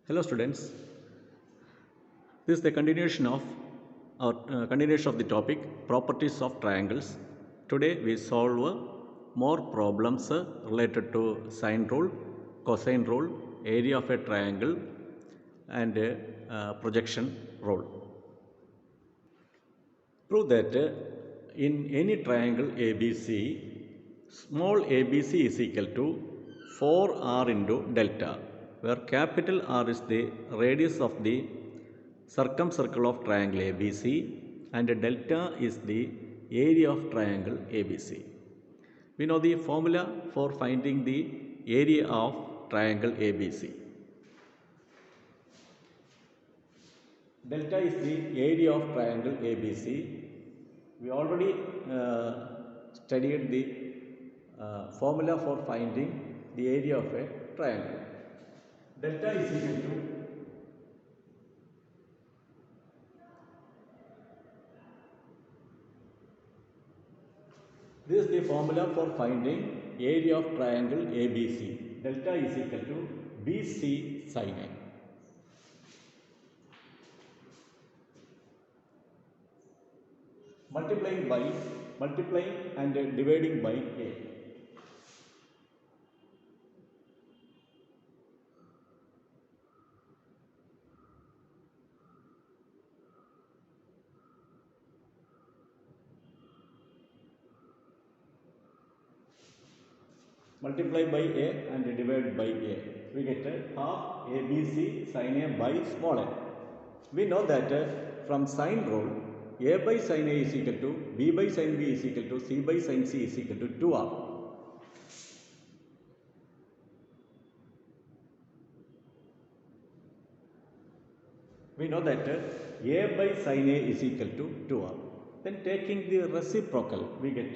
Hello students, this is the continuation of our continuation of the topic properties of triangles. Today we solve more problems related to sine rule, cosine rule, area of a triangle and projection rule. Prove that in any triangle ABC, small abc is equal to 4r into delta, where capital R is the radius of the circumcircle of triangle ABC and delta is the area of triangle ABC. We know the formula for finding the area of triangle ABC. Delta is the area of triangle ABC. We already studied the formula for finding the area of a triangle. Delta is equal to this is the formula for finding area of triangle ABC. Delta is equal to BC sin A. Multiplying and dividing by A. Multiply by A and divide by A. We get half ABC sin A by small a. We know that from sine rule, A by sin A is equal to B by sin B is equal to C by sin C is equal to 2R. We know that A by sin A is equal to 2R. Then taking the reciprocal, we get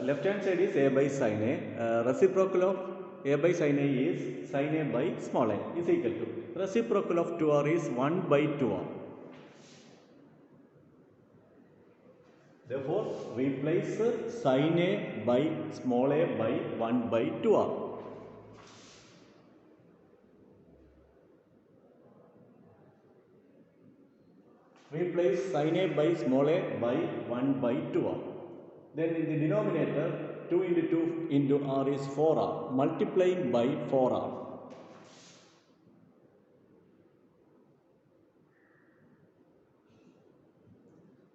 left hand side is A by sin A. Reciprocal of A by sin A is sin A by small a is equal to reciprocal of 2R is 1 by 2R. Therefore, replace sin A by small a by 1 by 2R. Replace sin A by small a by 1 by 2R. Then in the denominator, 2 into 2 into R is 4R, multiplying by 4R.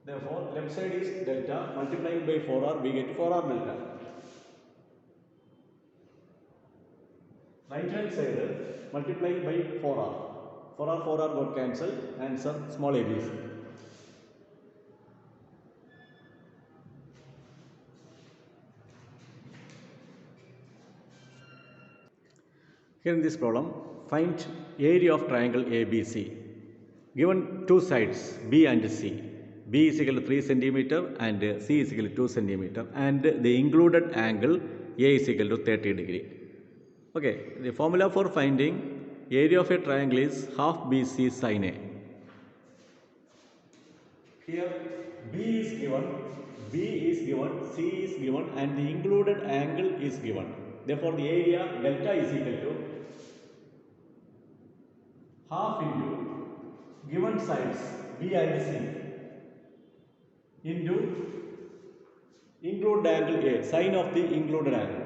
Therefore, left side is delta, multiplying by 4R, we get 4R delta. Right hand side, multiplying by 4R. 4R got cancelled, answer small abc. Here in this problem, find area of triangle ABC. Given two sides B and C. B is equal to 3 cm and C is equal to 2 cm and the included angle A is equal to 30 degree. Okay, the formula for finding area of a triangle is half BC sin A. Here B is given, C is given and the included angle is given. Therefore, the area delta is equal to half into given sides B and C into included angle A, sine of the included angle.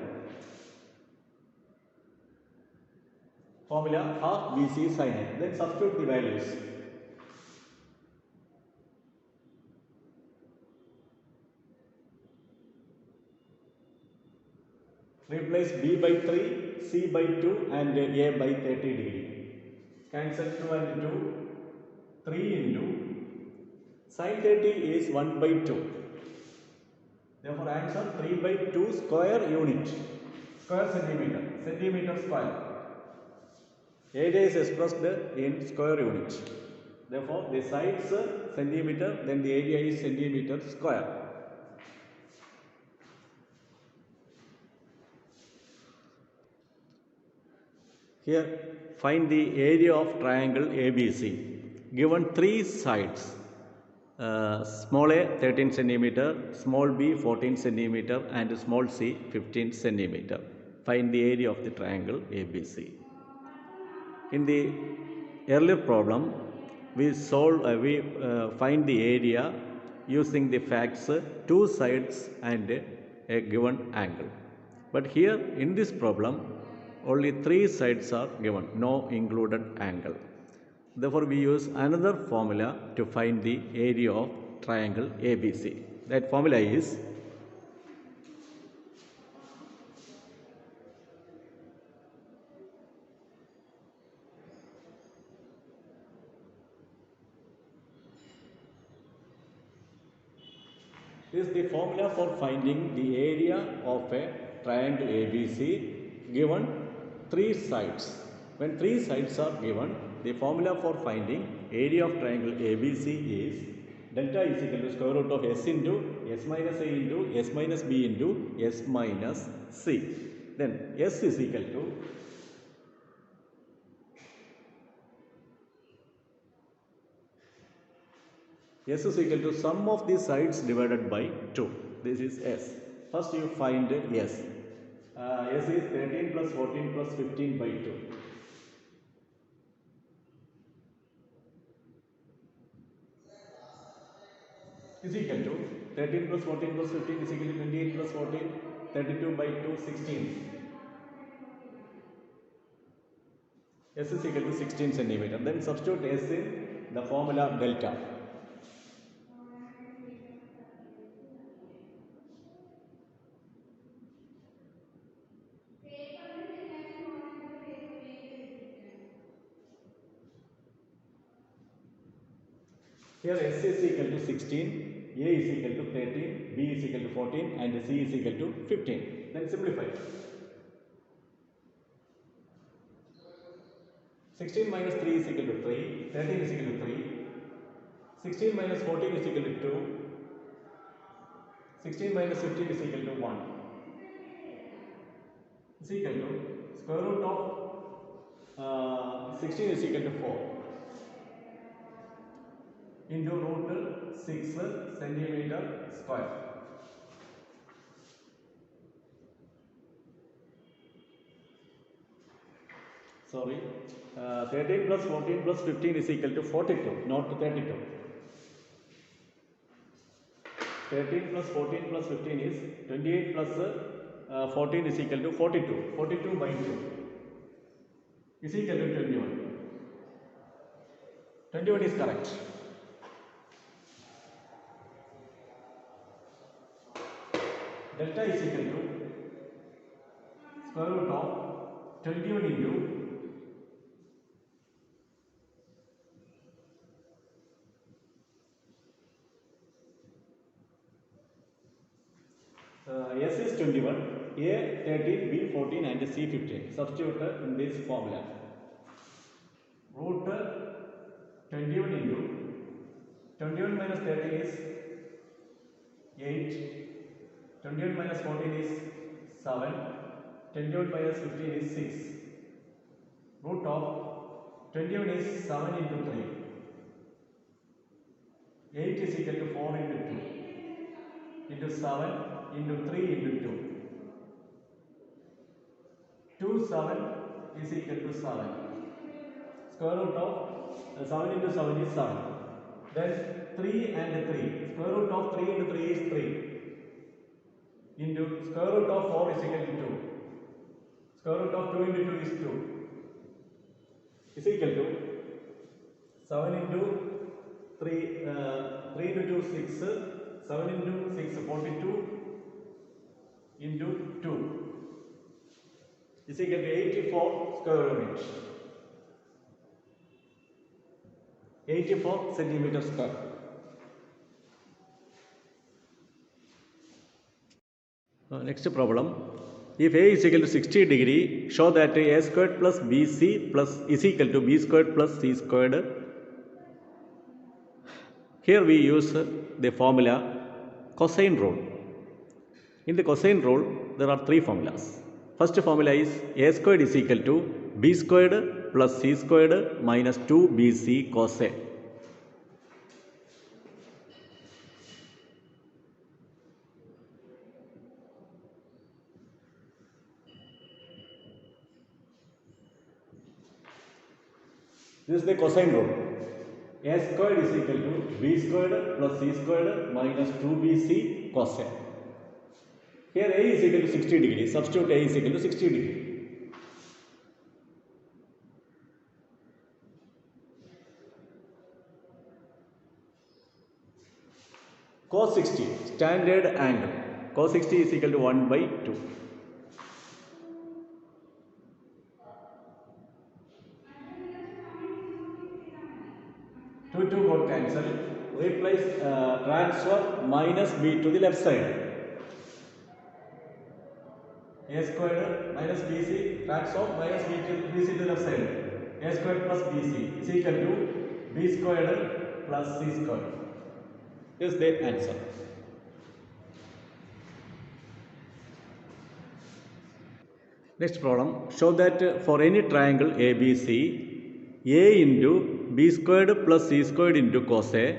Formula half BC sin A. Then substitute the values. Replace B by 3, C by 2 and A by 30 degree. Cancel 2 and 2, 3 into sin 30 is 1 by 2. Therefore, answer 3 by 2 square unit, square centimeter, centimeter square. Area is expressed in square unit. Therefore, the sides centimeter, then the area is centimeter square. Here, find the area of triangle ABC. Given three sides small a 13 centimeter, small b 14 centimeter and small c 15 centimeter. Find the area of the triangle ABC. In the earlier problem, we find the area using the facts two sides and a given angle. But here in this problem, only three sides are given, no included angle. Therefore, we use another formula to find the area of triangle ABC. That formula is the formula for finding the area of a triangle ABC given three sides. When three sides are given, the formula for finding area of triangle ABC is delta is equal to square root of s into s minus a into s minus b into s minus c. Then s is equal to S is equal to sum of the sides divided by 2. This is S. First you find S. S is 13 plus 14 plus 15 by 2. Is equal to 13 plus 14 plus 15 is equal to 28 plus 14, 32 by 2, 16. S is equal to 16 centimeter. Then substitute S in the formula delta. Here S is equal to 16, A is equal to 13, B is equal to 14 and C is equal to 15. Then simplify. 16 minus 3 is equal to 3, 13 is equal to 3, 16 minus 14 is equal to 2, 16 minus 15 is equal to 1. Is equal to square root of 16 is equal to 4 into root 6 centimeter square. Sorry, 13 plus 14 plus 15 is equal to 42, not 32. 13 plus 14 plus 15 is 28 plus 14 is equal to 42. 42 by 2 is equal to 21. 21 is correct. Delta is equal to square root of 21 into S is 21, A 13, B 14 and C 15. Substitute in this formula. Root 21 into 21 minus 30 is 8, 21 minus 14 is 7, 21 minus 15 is 6. Root of 21 is 7 into 3. 8 is equal to 4 into 2 into 7 into 3 into 2. 2 7 is equal to 7. Square root of 7 into 7 is 7. Then 3 and 3. Square root of 3 into 3 is 3. Into square root of 4 is equal to 2. Square root of 2 into 2 is 2. Is equal to 7 into 3, 3 into 2 6, 7 into 6 42 into 2 is equal to 84 square unit. 84 centimeter square. Next problem. If A is equal to 60 degree, show that A squared plus BC plus is equal to B squared plus C squared. Here we use the formula cosine rule. In the cosine rule, there are three formulas. First formula is A squared is equal to B squared plus C squared minus 2BC cos A. This is the cosine rule. A squared is equal to b squared plus c squared minus 2bc cosine. Here A is equal to 60 degree. Substitute A is equal to 60 degree. Cos 60, standard angle. Cos 60 is equal to 1 by 2. 2 got cancelled. Replace transfer minus b to the left side. A squared minus bc, transfer minus bc to the left side. A squared plus bc is equal to b squared plus c squared. Is the answer. Next problem. Show that for any triangle ABC, A into b squared plus c squared into cos A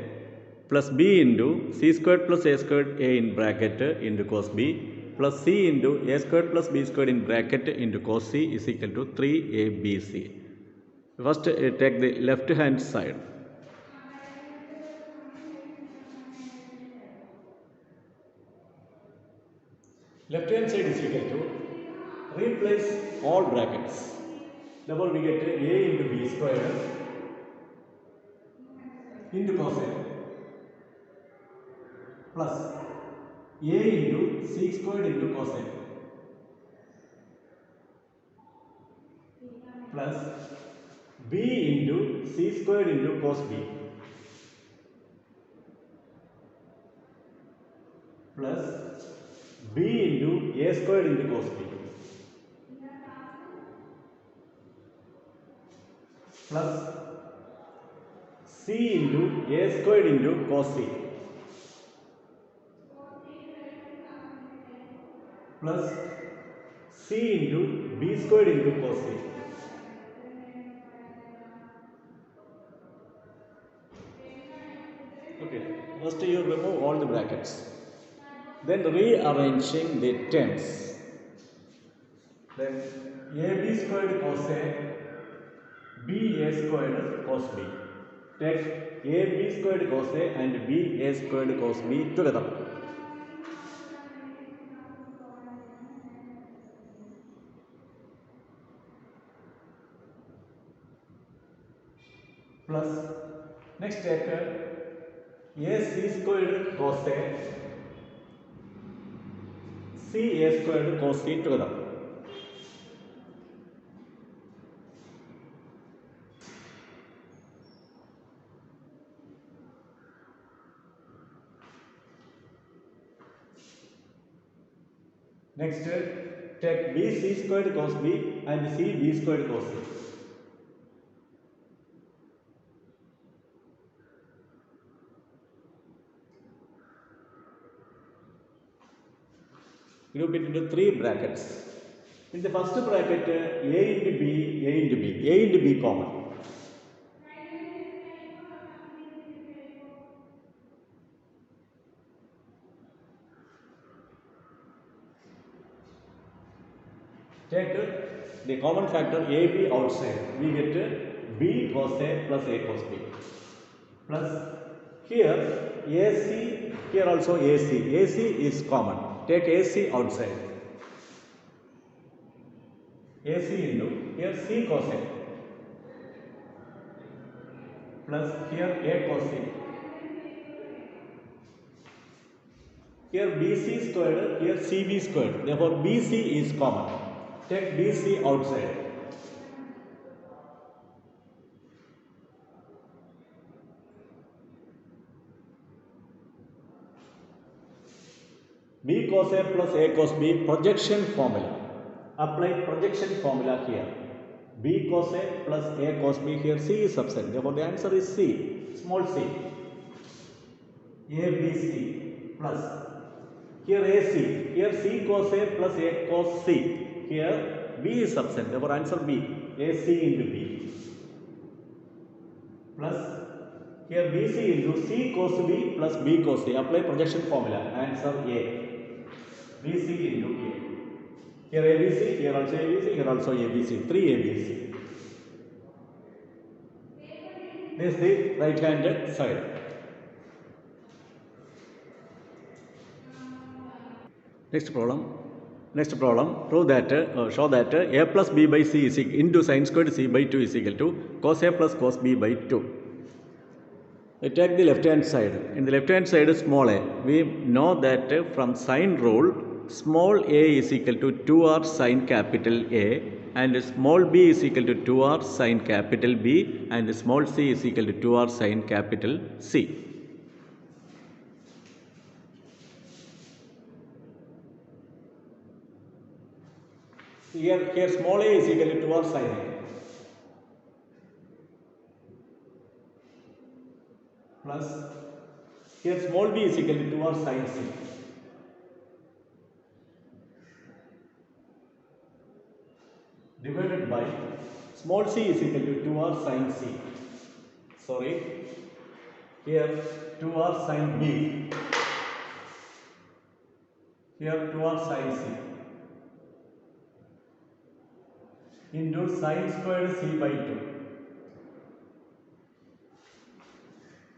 plus b into c squared plus a squared A in bracket into cos B plus c into a squared plus b squared in bracket into cos C is equal to 3ABC. First take the left hand side. Left hand side is equal to, replace all brackets. Therefore we get A into b squared into cos A plus A into c squared into cos A plus b into c squared into cos B plus b into a squared into cos B plus c into a squared into cos C plus c into b squared into cos C. Okay, first you remove all the brackets. Then rearranging the terms. Then ab squared cos A, ba squared cos B. Take ab squared cos A and ba squared cos B together. Plus next take ac squared cos A, ca squared cos C together. Next take bc squared cos B and cb squared cos C. Group it into three brackets. In the first bracket, a into b, a into b, a into b common. Take the common factor ab outside. We get b cos A plus a cos B. Plus here ac, here also ac. AC is common. Take AC outside. AC into here C cos A plus here A cos C. Here BC squared, here CB squared. Therefore BC is common. Take BC outside. B cos A plus A cos B, projection formula. Apply projection formula here. B cos A plus A cos B, here C is absent. Therefore the answer is C, small c. ABC plus here AC, here C cos A plus A cos C. Here B is absent. Therefore answer B, AC into B plus here BC into C cos B plus B cos C. Apply projection formula. Answer A. BC into A. Here ABC, here also ABC, here also ABC. 3 ABC. This is the right hand side. Next problem. Prove that show that a plus b by c is equal into sin squared c by 2 is equal to cos a plus cos b by 2. We take the left hand side. In the left hand side small a, we know that from sin rule small a is equal to 2r sin capital A and small b is equal to 2r sin capital B and small c is equal to 2r sin capital C. Here small a is equal to 2r sin A plus here small b is equal to 2r sin C divided by small c is equal to 2r sin C. Sorry, here 2r sin B, here 2r sin C into sin squared C by 2.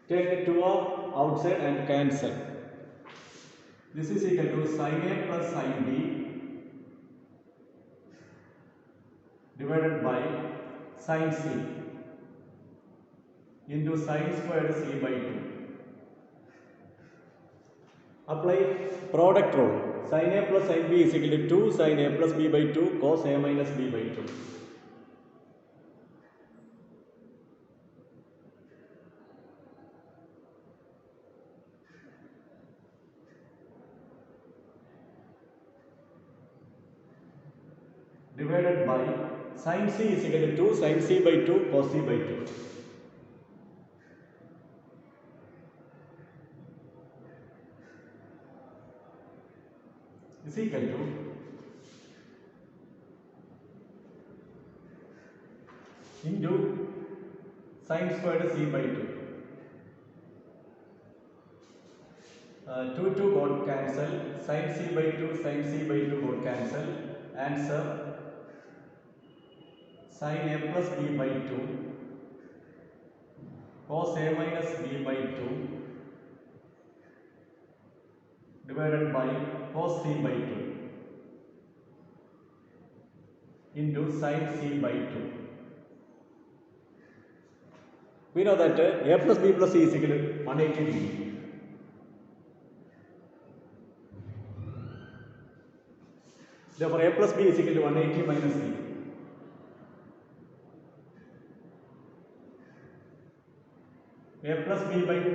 Take the 2r outside and cancel. This is equal to sin A plus sin B divided by sin C into sin squared C by 2. Apply product rule. Sin A plus sin B is equal to 2 sin A plus B by 2 cos A minus B by 2. Divided by sin C is equal to 2 sin C by 2 cos C by 2. Is equal to into sin squared C by 2. 2 got cancel, sin C by 2 sin C by 2 got cancel. Answer sin A plus B by 2 cos A minus B by 2 divided by cos C by 2 into sin C by 2. We know that A plus B plus C is equal to 180 degree. Therefore, A plus B is equal to 180 minus C. A plus B by 2.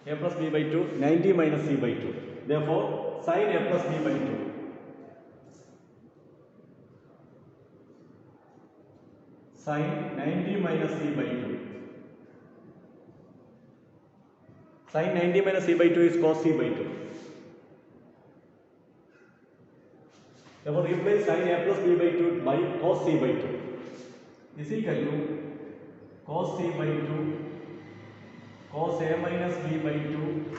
A plus B by 2, 90 minus C by 2. Therefore, sin A plus B by 2. Sin 90 minus C by 2. Sin 90 minus C by 2 is cos C by 2. Therefore, replace sin A plus B by 2 by cos C by 2 is equal to cos C by 2 cos A minus B by 2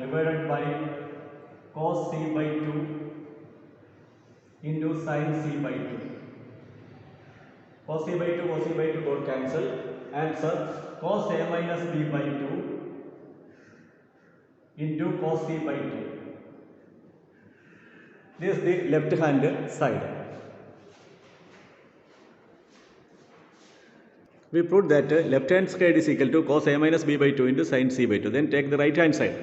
divided by cos C by 2 into sin C by 2. Cos C by 2 got cancelled. Answer cos A minus B by 2 into cos C by 2. This is the left hand side. We proved that left hand side is equal to cos A minus B by 2 into sin C by 2. Then take the right hand side.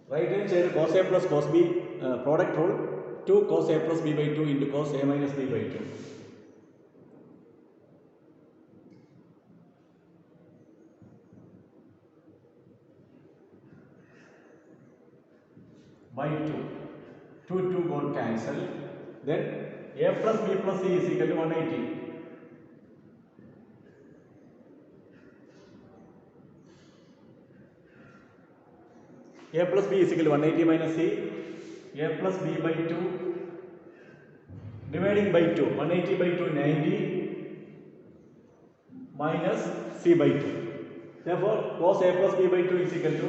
Right hand side cos A plus cos B product rule 2 cos A plus B by 2 into cos A minus B by 2. By 2. 2 got cancelled. Then A plus B plus C is equal to 180. A plus B is equal to 180 minus C. A plus B by 2 dividing by 2. 180 by 2 90 minus C by 2. Therefore, cos A plus B by 2 is equal to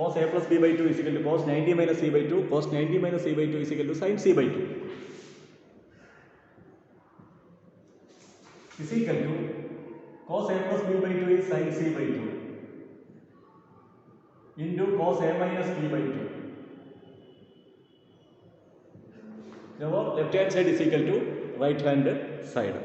cos a plus b by 2 is equal to cos 90 minus c by 2. Cos 90 minus c by 2 is equal to sin c by 2. Is equal to cos a plus b by 2 is sin c by 2 into cos a minus b by 2. Now left hand side is equal to right hand side.